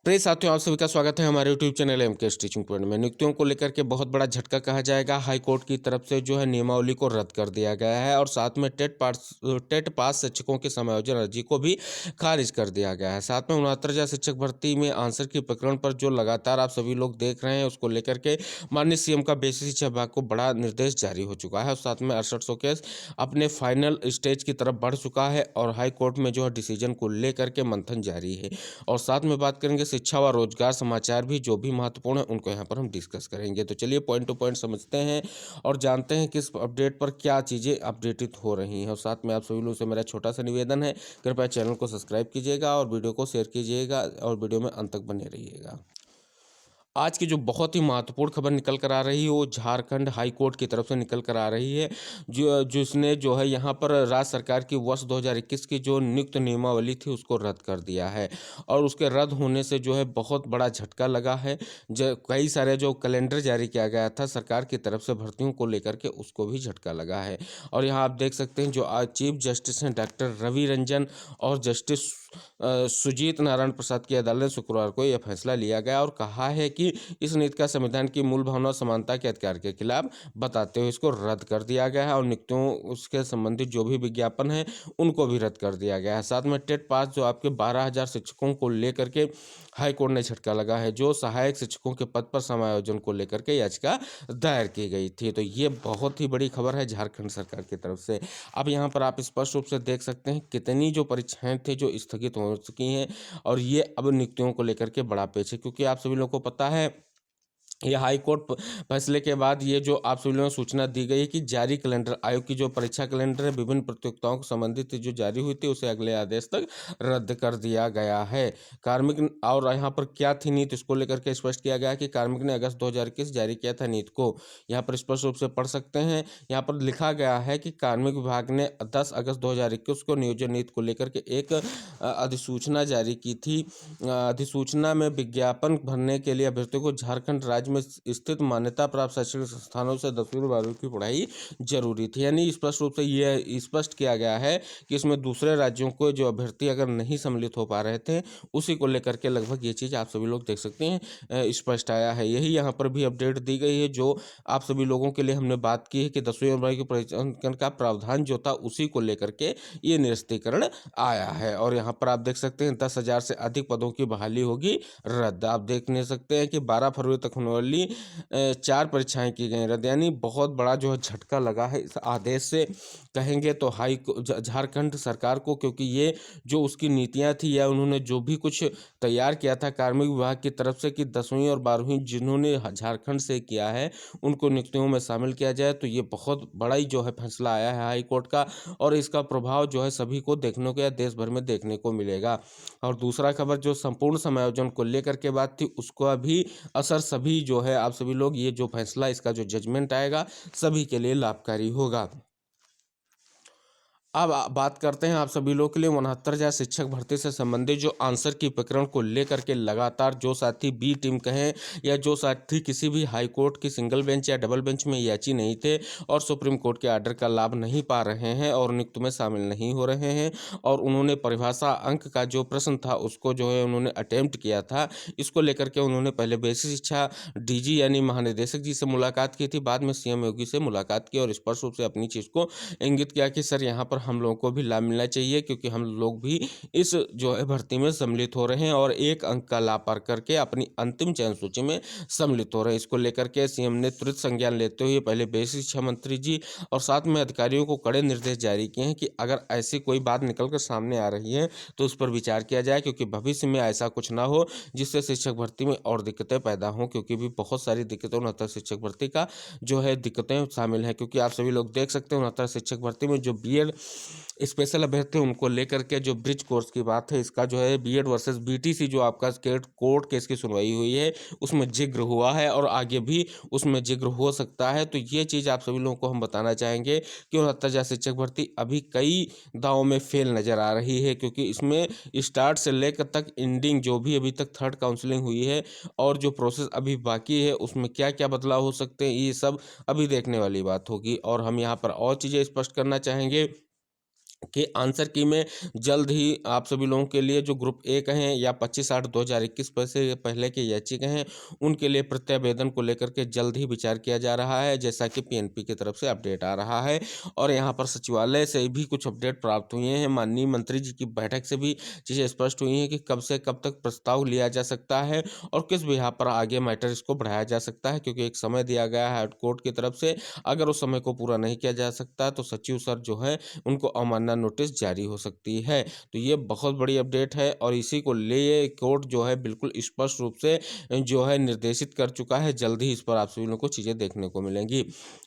प्रिय साथियों, आप सभी का स्वागत है हमारे YouTube channel MK teaching point में। नियुक्तियों को लेकर के बहुत बड़ा झटका कहा जाएगा। हाई कोर्ट की तरफ से जो है नियमावली को रद्द कर दिया गया है और साथ में टेट पास शिक्षकों की समायोजन अर्जी को भी खारिज कर दिया गया है। साथ में 69,000 शिक्षक भर्ती में आंसर की प्रकरण पर जो लगातार आप सभी लोग देख रहे हैं, उसको लेकर के माननीय सीएम का बेसिक शिक्षा विभाग को बड़ा निर्देश जारी हो चुका है और साथ में 6800 केस अपने फाइनल स्टेज की तरफ बढ़ चुका है और हाई कोर्ट में जो है डिसीजन को लेकर के मंथन जारी है। और साथ में बात करेंगे शिक्षा व रोजगार समाचार भी जो भी महत्वपूर्ण है उनको यहाँ पर हम डिस्कस करेंगे। तो चलिए पॉइंट टू पॉइंट समझते हैं और जानते हैं कि इस अपडेट पर क्या चीज़ें अपडेटेड हो रही हैं। और साथ में आप सभी लोगों से मेरा छोटा सा निवेदन है, कृपया चैनल को सब्सक्राइब कीजिएगा और वीडियो को शेयर कीजिएगा और वीडियो में अंत तक बने रहिएगा। आज की जो बहुत ही महत्वपूर्ण खबर निकल कर आ रही है वो झारखंड हाई कोर्ट की तरफ से निकल कर आ रही है, जिसने जो है यहाँ पर राज्य सरकार की वर्ष 2021 की जो नियुक्त नियमावली थी उसको रद्द कर दिया है। और उसके रद्द होने से जो है बहुत बड़ा झटका लगा है। जो कई सारे जो कैलेंडर जारी किया गया था सरकार की तरफ से भर्तियों को लेकर के, उसको भी झटका लगा है। और यहाँ आप देख सकते हैं जो आज चीफ जस्टिस हैं डॉक्टर रवि रंजन और जस्टिस सुजीत नारायण प्रसाद की अदालत ने शुक्रवार को यह फैसला लिया गया और कहा है कि इस नीति का संविधान की मूल भावना और समानता के अधिकार के खिलाफ बताते हुए इसको रद्द कर दिया गया है और नियुक्तियों उसके संबंधित जो भी विज्ञापन है उनको भी रद्द कर दिया गया है। साथ में टेट पास जो आपके 12,000 शिक्षकों को लेकर के हाई कोर्ट ने झटका लगा है, जो सहायक शिक्षकों के पद पर समायोजन को लेकर के याचिका दायर की गई थी। तो ये बहुत ही बड़ी खबर है झारखंड सरकार की तरफ से। अब यहाँ पर आप स्पष्ट रूप से देख सकते हैं कितनी जो परीक्षाएं थी जो स्थगित हो चुकी हैं और ये अब नियुक्तियों को लेकर के बड़ा पेच है, क्योंकि आप सभी लोगों को पता है ये हाई कोर्ट फैसले के बाद ये जो आप सभी लोगों को सूचना दी गई है कि जारी कैलेंडर आयोग की जो परीक्षा कैलेंडर है विभिन्न प्रतियोगिताओं से संबंधित जो जारी हुई थी उसे अगले आदेश तक रद्द कर दिया गया है। कार्मिक और यहाँ पर क्या थी नीति इसको लेकर के स्पष्ट किया गया कि कार्मिक ने अगस्त 2021 जारी किया था नीति को। यहाँ पर स्पष्ट रूप से पढ़ सकते हैं, यहाँ पर लिखा गया है कि कार्मिक विभाग ने 10 अगस्त 2021 को नियोजन नीति को लेकर के एक अधिसूचना जारी की थी। अधिसूचना में विज्ञापन भरने के लिए अभ्यर्थियों को झारखंड राज्य में स्थित मान्यता प्राप्त शैक्षणिक संस्थानों से 10वीं और 12वीं की पढ़ाई जरूरी थी। यानी स्पष्ट रूप से यह स्पष्ट किया गया है कि इसमें दूसरे राज्यों को जो अभ्यर्थी अगर नहीं सम्मिलित हो पा रहे थे उसी को लेकर के लगभग ये चीज़ आप सभी लोग देख सकते हैं स्पष्ट आया है। यही यहाँ पर भी अपडेट दी गई है जो आप सभी लोगों के लिए हमने बात की है कि 10वीं और 12वीं के परीक्षण का प्रावधान जो था उसी को लेकर के ये निरस्तीकरण आया है। और यहाँ पर आप देख सकते हैं 10,000 से अधिक पदों की बहाली होगी रद्द। आप देख नहीं सकते हैं कि 12 फरवरी तक होने वाली 4 परीक्षाएं की गई रद्द। यानी बहुत बड़ा जो है झटका लगा है इस आदेश से, कहेंगे तो झारखंड सरकार को, क्योंकि ये जो उसकी नीतियां थी या उन्होंने जो भी कुछ तैयार किया था कार्मिक विभाग की तरफ से कि 10वीं और 12वीं जिन्होंने झारखंड से किया है उनको नियुक्तियों में शामिल किया जाए, तो ये बहुत बड़ा ही जो है फैसला आया है हाई कोर्ट का और इसका प्रभाव जो है सभी को देखने को या देश भर में देखने को मिलेगा। और दूसरा खबर जो संपूर्ण समायोजन को लेकर के बात थी उसका भी असर सभी जो है आप सभी लोग, ये जो फैसला इसका जो जजमेंट आएगा सभी के लिए लाभकारी होगा। अब बात करते हैं आप सभी लोग के लिए 69,000 शिक्षक भर्ती से संबंधित जो आंसर की प्रकरण को लेकर के लगातार जो साथी बी टीम कहें या जो साथी किसी भी हाई कोर्ट की सिंगल बेंच या डबल बेंच में याची नहीं थे और सुप्रीम कोर्ट के आर्डर का लाभ नहीं पा रहे हैं और नियुक्त में शामिल नहीं हो रहे हैं और उन्होंने परिभाषा अंक का जो प्रश्न था उसको जो है उन्होंने अटेम्प्ट किया था, इसको लेकर के उन्होंने पहले बेसिक शिक्षा डीजी यानी महानिदेशक जी से मुलाकात की थी, बाद में सीएम योगी से मुलाकात की और स्पष्ट रूप से अपनी चीज़ को इंगित किया कि सर यहाँ पर हम लोगों को भी लाभ मिलना चाहिए क्योंकि हम लोग भी इस जो है भर्ती में सम्मिलित हो रहे हैं और एक अंक का लाभ पार करके अपनी अंतिम चयन सूची में सम्मिलित हो रहे हैं। इसको लेकर के सीएम ने तुरंत संज्ञान लेते हुए पहले बेसिक शिक्षा मंत्री जी और साथ में अधिकारियों को कड़े निर्देश जारी किए हैं कि अगर ऐसी कोई बात निकल कर सामने आ रही है तो उस पर विचार किया जाए, क्योंकि भविष्य में ऐसा कुछ ना हो जिससे शिक्षक भर्ती में और दिक्कतें पैदा हों, क्योंकि भी बहुत सारी दिक्कतें 69 शिक्षक भर्ती का जो है दिक्कतें शामिल हैं। क्योंकि आप सभी लोग देख सकते हैं 69 शिक्षक भर्ती में जो बीएड स्पेशल अभ्यर्थी उनको लेकर के जो ब्रिज कोर्स की बात है, इसका जो है बीएड वर्सेस बीटीसी जो आपका कोर्ट केस की सुनवाई हुई है उसमें जिक्र हुआ है और आगे भी उसमें जिक्र हो सकता है। तो ये चीज़ आप सभी लोगों को हम बताना चाहेंगे कि 69,000 शिक्षक भर्ती अभी कई दावों में फेल नज़र आ रही है, क्योंकि इसमें स्टार्ट से लेकर तक एंडिंग जो भी अभी तक थर्ड काउंसलिंग हुई है और जो प्रोसेस अभी बाकी है उसमें क्या क्या बदलाव हो सकते हैं ये सब अभी देखने वाली बात होगी। और हम यहाँ पर और चीज़ें स्पष्ट करना चाहेंगे कि आंसर की में जल्द ही आप सभी लोगों के लिए जो ग्रुप ए के हैं या 25/8/2021 से पहले के याचिका हैं, उनके लिए प्रत्यावेदन को लेकर के जल्द ही विचार किया जा रहा है, जैसा कि पीएनपी की तरफ से अपडेट आ रहा है। और यहाँ पर सचिवालय से भी कुछ अपडेट प्राप्त हुए हैं। माननीय मंत्री जी की बैठक से भी चीज़ें स्पष्ट हुई हैं कि कब से कब तक प्रस्ताव लिया जा सकता है और किस बिहाफ पर आगे मैटर इसको बढ़ाया जा सकता है, क्योंकि एक समय दिया गया है हाईकोर्ट की तरफ से। अगर उस समय को पूरा नहीं किया जा सकता तो सचिव सर जो है उनको अवमानना नोटिस जारी हो सकती है। तो ये बहुत बड़ी अपडेट है और इसी को लिए कोर्ट जो है बिल्कुल स्पष्ट रूप से जो है निर्देशित कर चुका है। जल्द ही इस पर आप सभी लोगों को चीज़ें देखने को मिलेंगी।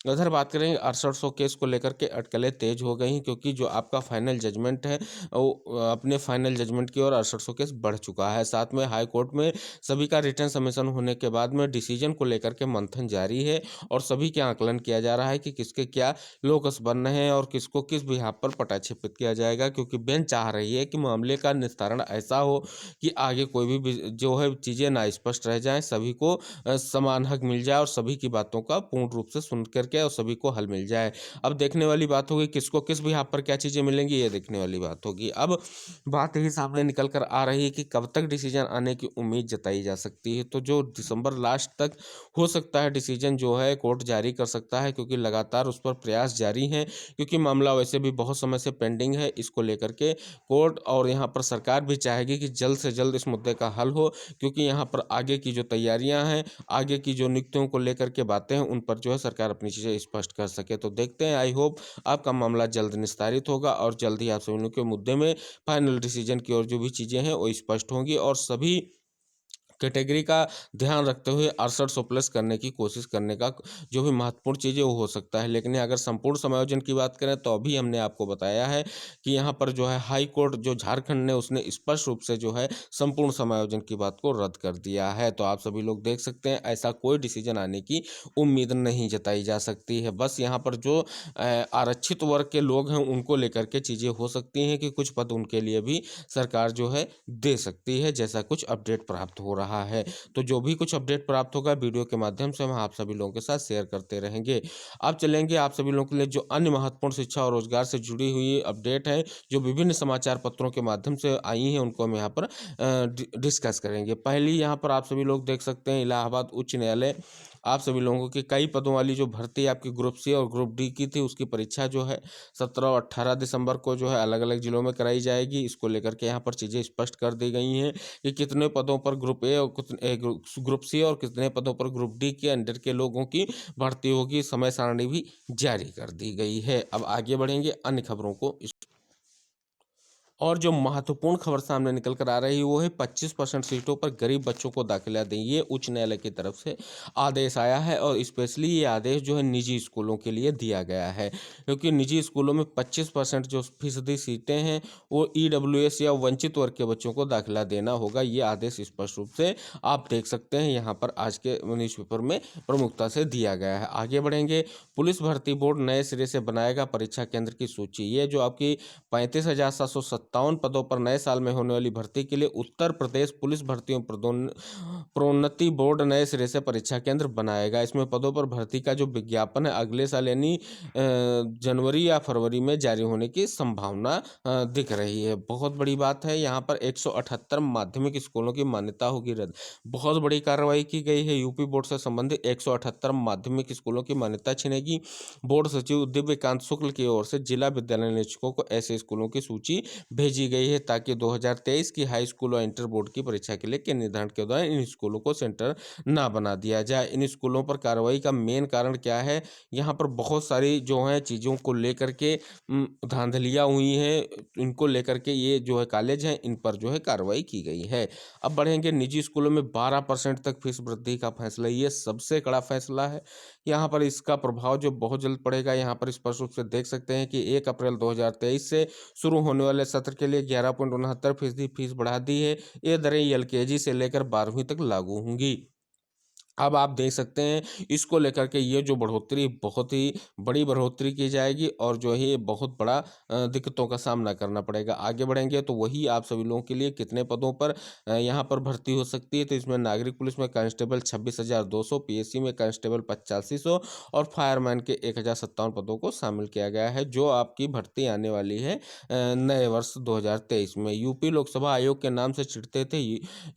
उधर बात करें 6800 केस को लेकर के अटकलें तेज हो गई, क्योंकि जो आपका फाइनल जजमेंट है वो अपने फाइनल जजमेंट की ओर 6800 केस बढ़ चुका है। साथ में हाई कोर्ट में सभी का रिटर्न सबमिशन होने के बाद में डिसीजन को लेकर के मंथन जारी है और सभी के आकलन किया जा रहा है कि किसके क्या लोकस बन रहे हैं और किसको किस बिहाफ पर पटाक्षेपित किया जाएगा, क्योंकि बेंच चाह रही है कि मामले का निस्तारण ऐसा हो कि आगे कोई भी जो है चीज़ें ना स्पष्ट रह जाएं, सभी को समान हक मिल जाए और सभी की बातों का पूर्ण रूप से सुन करके और सभी को हल मिल जाए। अब देखने वाली बात होगी किसको किस बिहाफ पर क्या चीज़ें मिलेंगी, ये देखने वाली बात होगी। अब बात यही सामने निकल कर आ रही है कि कब तक डिसीजन आने की उम्मीद जताई जा सकती है। तो जो दिसंबर लास्ट तक हो सकता है डिसीजन जो है कोर्ट जारी कर सकता है, क्योंकि लगातार उस पर प्रयास जारी हैं, क्योंकि मामला वैसे भी बहुत समय से पेंडिंग है। इसको लेकर के कोर्ट और यहाँ पर सरकार भी चाहेगी कि जल्द से जल्द इस मुद्दे का हल हो, क्योंकि यहाँ पर आगे की जो तैयारियां हैं, आगे की जो नियुक्तियों को लेकर के बातें हैं, उन पर जो है सरकार अपनी चीज़ें स्पष्ट कर सके। तो देखते हैं, आई होप आपका मामला जल्द निस्तारित होगा और जल्द ही आप सभी लोगों के मुद्दे में फाइनल डिसीजन की ओर जो भी चीज़ें हैं वो स्पष्ट होंगी और सभी कैटेगरी का ध्यान रखते हुए 6800 प्लस करने की कोशिश करने का जो भी महत्वपूर्ण चीज़ है वो हो सकता है। लेकिन अगर संपूर्ण समायोजन की बात करें तो अभी हमने आपको बताया है कि यहाँ पर जो है हाई कोर्ट जो झारखंड ने उसने स्पष्ट रूप से जो है संपूर्ण समायोजन की बात को रद्द कर दिया है। तो आप सभी लोग देख सकते हैं ऐसा कोई डिसीजन आने की उम्मीद नहीं जताई जा सकती है। बस यहाँ पर जो आरक्षित वर्ग के लोग हैं उनको लेकर के चीज़ें हो सकती हैं कि कुछ पद उनके लिए भी सरकार जो है दे सकती है, जैसा कुछ अपडेट प्राप्त हो रहा है। तो जो भी कुछ अपडेट प्राप्त होगा वीडियो के माध्यम से हम आप सभी लोगों के साथ शेयर करते रहेंगे। अब चलेंगे आप सभी लोगों के लिए जो अन्य महत्वपूर्ण शिक्षा और रोजगार से जुड़ी हुई अपडेट है, जो विभिन्न समाचार पत्रों के माध्यम से आई हैं, उनको हम यहाँ पर डिस्कस करेंगे। पहली यहाँ पर आप सभी लोग देख सकते हैं, इलाहाबाद उच्च न्यायालय आप सभी लोगों की कई पदों वाली जो भर्ती आपकी ग्रुप सी और ग्रुप डी की थी, उसकी परीक्षा जो है 17 और 18 दिसंबर को जो है अलग अलग जिलों में कराई जाएगी। इसको लेकर के यहाँ पर चीज़ें स्पष्ट कर दी गई हैं कि कितने पदों पर ग्रुप ए और कितने ग्रुप सी और कितने पदों पर ग्रुप डी के अंडर के लोगों की भर्ती होगी। समय सारणी भी जारी कर दी गई है। अब आगे बढ़ेंगे अन्य खबरों को। और जो महत्वपूर्ण खबर सामने निकल कर आ रही है वो है 25% सीटों पर गरीब बच्चों को दाखिला दें, ये उच्च न्यायालय की तरफ से आदेश आया है। और स्पेशली ये आदेश जो है निजी स्कूलों के लिए दिया गया है, क्योंकि निजी स्कूलों में 25% जो फीसदी सीटें हैं वो ईडब्ल्यूएस या वंचित वर्ग के बच्चों को दाखिला देना होगा। ये आदेश स्पष्ट रूप से आप देख सकते हैं यहाँ पर आज के न्यूज़पेपर में प्रमुखता से दिया गया है। आगे बढ़ेंगे, पुलिस भर्ती बोर्ड नए सिरे से बनाएगा परीक्षा केंद्र की सूची। ये जो आपकी 35,757 पदों पर नए साल में होने वाली भर्ती के लिए उत्तर प्रदेश पुलिस भर्तियों प्रोन्नति बोर्ड नए सिरे से परीक्षा केंद्र बनाएगा। इसमें पदों पर भर्ती का जो विज्ञापन है अगले साल यानी जनवरी या फरवरी में जारी होने की संभावना दिख रही है। बहुत बड़ी बात है, यहाँ पर 178 माध्यमिक स्कूलों की मान्यता होगी रद्द। बहुत बड़ी कार्रवाई की गई है। यूपी बोर्ड से संबंधित 178 माध्यमिक स्कूलों की मान्यता छिनेगी। बोर्ड सचिव दिव्यकांत शुक्ल की ओर से जिला विद्यालय निरीक्षकों को ऐसे स्कूलों की सूची भेजी गई है, ताकि 2023 की हाई स्कूल और इंटर बोर्ड की परीक्षा के लिए केंद्र निर्धारण के दौरान इन स्कूलों को सेंटर ना बना दिया जाए। इन स्कूलों पर कार्रवाई का मेन कारण क्या है, यहाँ पर बहुत सारी जो है चीज़ों को लेकर के धांधलियाँ हुई हैं, इनको लेकर के ये जो है कॉलेज हैं इन पर जो है कार्रवाई की गई है। अब बढ़ेंगे, निजी स्कूलों में 12% तक फीस वृद्धि का फैसला, ये सबसे कड़ा फैसला है। यहाँ पर इसका प्रभाव जो बहुत जल्द पड़ेगा, यहाँ पर स्पष्ट रूप से देख सकते हैं कि 1 अप्रैल 2023 से शुरू होने वाले सत्र के लिए 11.69% फीस बढ़ा दी है। ये दरें एलकेजी से लेकर 12वीं तक लागू होंगी। अब आप देख सकते हैं इसको लेकर के ये जो बढ़ोतरी बहुत ही बड़ी बढ़ोतरी की जाएगी और जो है ये बहुत बड़ा दिक्कतों का सामना करना पड़ेगा। आगे बढ़ेंगे तो वही आप सभी लोगों के लिए कितने पदों पर यहाँ पर भर्ती हो सकती है, तो इसमें नागरिक पुलिस में कांस्टेबल 26,200, पीएससी में कांस्टेबल 8500 और फायरमैन के 1057 पदों को शामिल किया गया है, जो आपकी भर्ती आने वाली है नए वर्ष 2023 में। यूपी लोकसभा आयोग के नाम से चिढ़ते थे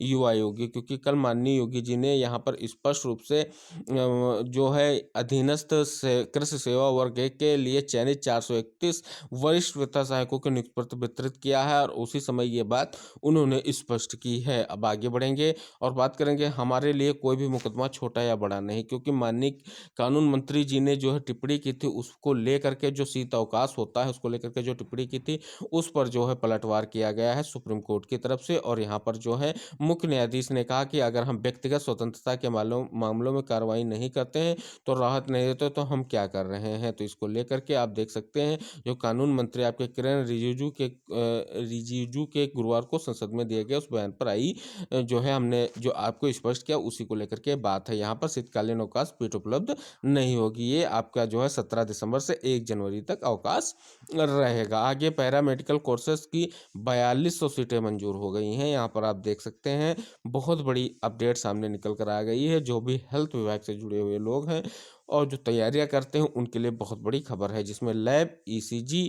युवा योगी, क्योंकि कल माननीय योगी जी ने यहाँ पर स्पष्ट रूप से जो है अधीनस्थ से कृषि सेवा वर्ग एक के लिए चयनित 431 वरिष्ठ वित्त सहायकों को नियुक्ति पत्र वितरित किया है और उसी समय ये बात उन्होंने स्पष्ट की है। अब आगे बढ़ेंगे और बात करेंगे, हमारे लिए कोई भी मुकदमा छोटा या बड़ा नहीं, क्योंकि माननीय कानून मंत्री जी ने जो है टिप्पणी की थी उसको लेकर के, जो शीत अवकाश होता है उसको लेकर के जो टिप्पणी की थी उस पर जो है पलटवार किया गया है सुप्रीम कोर्ट की तरफ से। और यहाँ पर जो है मुख्य न्यायाधीश ने कहा कि अगर हम व्यक्तिगत स्वतंत्रता के मामलों में कार्रवाई नहीं करते हैं, तो राहत नहीं देते, तो हम क्या कर रहे हैं। तो इसको लेकर के आप देख सकते हैं जो कानून मंत्री आपके किरण रिजिजू के गुरुवार को संसद में दिए गए उस बयान पर आई जो है हमने जो आपको स्पष्ट किया उसी को लेकर के बात है। यहाँ पर शीतकालीन अवकाश पीठ उपलब्ध नहीं होगी, ये आपका जो है 17 दिसंबर से 1 जनवरी तक अवकाश रहेगा। आगे पैरामेडिकल कोर्सेज की 4200 सीटें मंजूर हो गई हैं। यहाँ पर आप देख सकते हैं बहुत बड़ी अपडेट सामने निकल कर आ गई है। जो भी हेल्थ विभाग से जुड़े हुए लोग हैं और जो तैयारियां करते हैं उनके लिए बहुत बड़ी खबर है, जिसमें लैब, ईसीजी,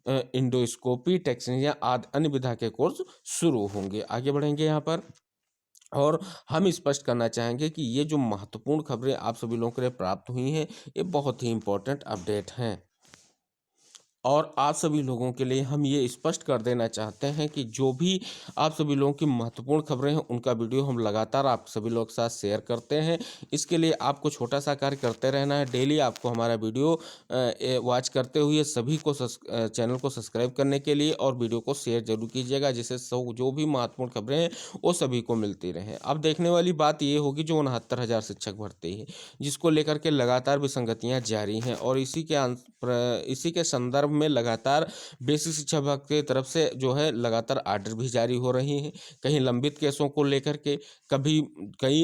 इंडोस्कोपी, टेक्नीशियन आदि अन्य विधा के कोर्स शुरू होंगे। आगे बढ़ेंगे यहाँ पर और हम स्पष्ट करना चाहेंगे कि ये जो महत्वपूर्ण खबरें आप सभी लोगों के लिए प्राप्त हुई हैं ये बहुत ही इंपॉर्टेंट अपडेट हैं और आप सभी लोगों के लिए हम ये स्पष्ट कर देना चाहते हैं कि जो भी आप सभी लोगों की महत्वपूर्ण खबरें हैं उनका वीडियो हम लगातार आप सभी लोगों के साथ शेयर करते हैं। इसके लिए आपको छोटा सा कार्य करते रहना है, डेली आपको हमारा वीडियो वॉच करते हुए सभी को चैनल को सब्सक्राइब करने के लिए और वीडियो को शेयर जरूर कीजिएगा, जिससे जो भी महत्वपूर्ण खबरें हैं वो सभी को मिलती रहें। अब देखने वाली बात ये होगी जो 69,000 शिक्षक भर्ती है, जिसको लेकर के लगातार विसंगतियाँ जारी हैं और इसी के संदर्भ में लगातार बेसिक शिक्षा विभाग की तरफ से जो है लगातार आर्डर भी जारी हो रही हैं। कहीं लंबित केसों को लेकर के, कभी कई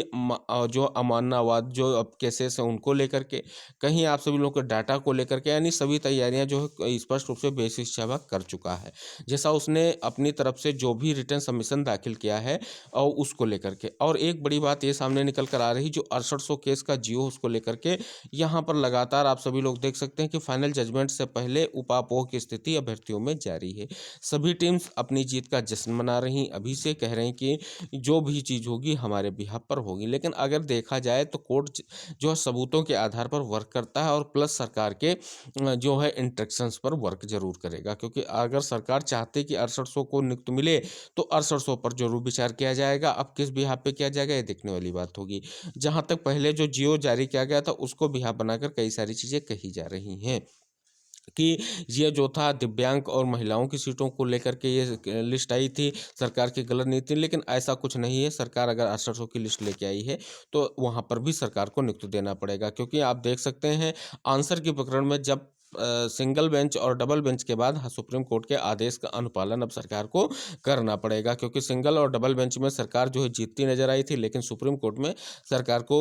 जो अमानवाद जो अब केसेस हैं उनको लेकर के, कहीं आप सभी लोगों के डाटा को लेकर के, यानी सभी तैयारियां जो है स्पष्ट रूप से बेसिक शिक्षा विभाग कर चुका है, जैसा उसने अपनी तरफ से जो भी रिटर्न सबमिशन दाखिल किया है और उसको लेकर के। और एक बड़ी बात ये सामने निकल कर आ रही, जो 6800 केस का जियो उसको लेकर के यहाँ पर लगातार आप सभी लोग देख सकते हैं कि फाइनल जजमेंट से पहले उपापोह की स्थिति अभ्यर्थियों में जारी है। सभी टीम्स अपनी जीत का जश्न मना रही, अभी से कह रहे हैं कि जो भी चीज़ होगी हमारे बिहाफ पर होगी। लेकिन अगर देखा जाए तो कोर्ट जो है सबूतों के आधार पर वर्क करता है और प्लस सरकार के जो है इंस्ट्रक्शंस पर वर्क जरूर करेगा, क्योंकि अगर सरकार चाहती कि 6800 को नियुक्ति मिले तो 6800 पर जरूर विचार किया जाएगा। अब किस बिहाफ पे किया जाएगा ये देखने वाली बात होगी। जहां तक पहले जो जियो जारी किया गया था उसको बिहाफ बनाकर कई सारी चीज़ें कही जा रही हैं कि ये जो था दिव्यांग और महिलाओं की सीटों को लेकर के ये लिस्ट आई थी सरकार की गलत नीति, लेकिन ऐसा कुछ नहीं है। सरकार अगर 6800 की लिस्ट लेके आई है तो वहाँ पर भी सरकार को नियुक्ति देना पड़ेगा, क्योंकि आप देख सकते हैं आंसर की प्रकरण में जब सिंगल बेंच और डबल बेंच के बाद सुप्रीम कोर्ट के आदेश का अनुपालन अब सरकार को करना पड़ेगा, क्योंकि सिंगल और डबल बेंच में सरकार जो है जीतती नजर आई थी, लेकिन सुप्रीम कोर्ट में सरकार को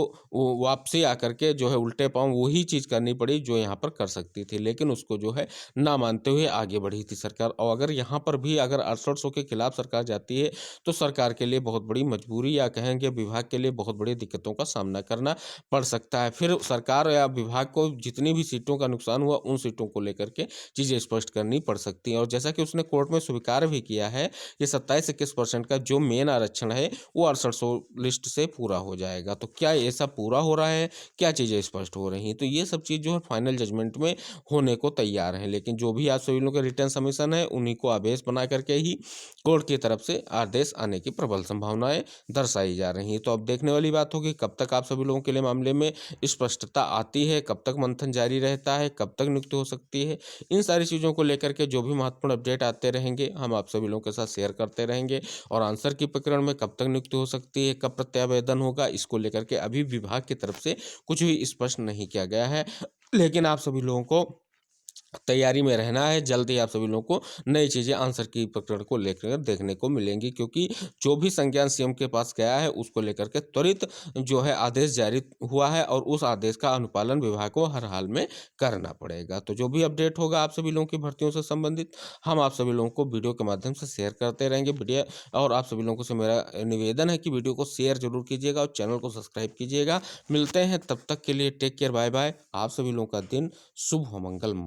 वापसी आकर के जो है उल्टे पांव वही चीज़ करनी पड़ी जो यहाँ पर कर सकती थी, लेकिन उसको जो है ना मानते हुए आगे बढ़ी थी सरकार। और अगर यहाँ पर भी अगर 6800 के खिलाफ सरकार जाती है तो सरकार के लिए बहुत बड़ी मजबूरी या कहेंगे विभाग के लिए बहुत बड़ी दिक्कतों का सामना करना पड़ सकता है। फिर सरकार या विभाग को जितनी भी सीटों का नुकसान हुआ उन सीटों को लेकर के चीज़ें स्पष्ट करनी पड़ सकती हैं। और जैसा कि उसने कोर्ट में स्वीकार भी किया है कि 27-21% का जो मेन आरक्षण है वो 6800 लिस्ट से पूरा हो जाएगा। तो क्या ये सब पूरा हो रहा है, क्या चीज़ें स्पष्ट हो रही हैं, तो ये सब चीज़ जो है फाइनल जजमेंट में होने को तैयार है। लेकिन जो भी आप सभी लोगों का रिटर्न सबमिशन है उन्हीं को आदेश बना करके ही कोर्ट की तरफ से आदेश आने की प्रबल संभावनाएं दर्शाई जा रही हैं। तो अब देखने वाली बात होगी कब तक आप सभी लोगों के लिए मामले में स्पष्टता आती है, कब तक मंथन जारी रहता है, कब तक नियुक्ति हो सकती है। इन सारी चीज़ों को लेकर के जो भी महत्वपूर्ण अपडेट आते रहेंगे हम आप सभी लोगों के साथ शेयर करते रहेंगे। और आंसर की प्रकरण में कब तक नियुक्ति हो सकती है, कब प्रत्यावेदन होगा, इसको लेकर के अभी विभाग की तरफ से कुछ भी स्पष्ट नहीं किया गया है। लेकिन आप सभी लोगों को तैयारी में रहना है। जल्द ही आप सभी लोगों को नई चीज़ें आंसर की प्रकरण को लेकर देखने को मिलेंगी, क्योंकि जो भी संज्ञान सीएम के पास गया है उसको लेकर के त्वरित जो है आदेश जारी हुआ है और उस आदेश का अनुपालन विभाग को हर हाल में करना पड़ेगा। तो जो भी अपडेट होगा आप सभी लोगों की भर्तियों से संबंधित, हम आप सभी लोगों को वीडियो के माध्यम से शेयर करते रहेंगे वीडियो। और आप सभी लोगों से मेरा निवेदन है कि वीडियो को शेयर जरूर कीजिएगा और चैनल को सब्सक्राइब कीजिएगा। मिलते हैं, तब तक के लिए टेक केयर, बाय बाय। आप सभी लोगों का दिन शुभ हो, मंगल।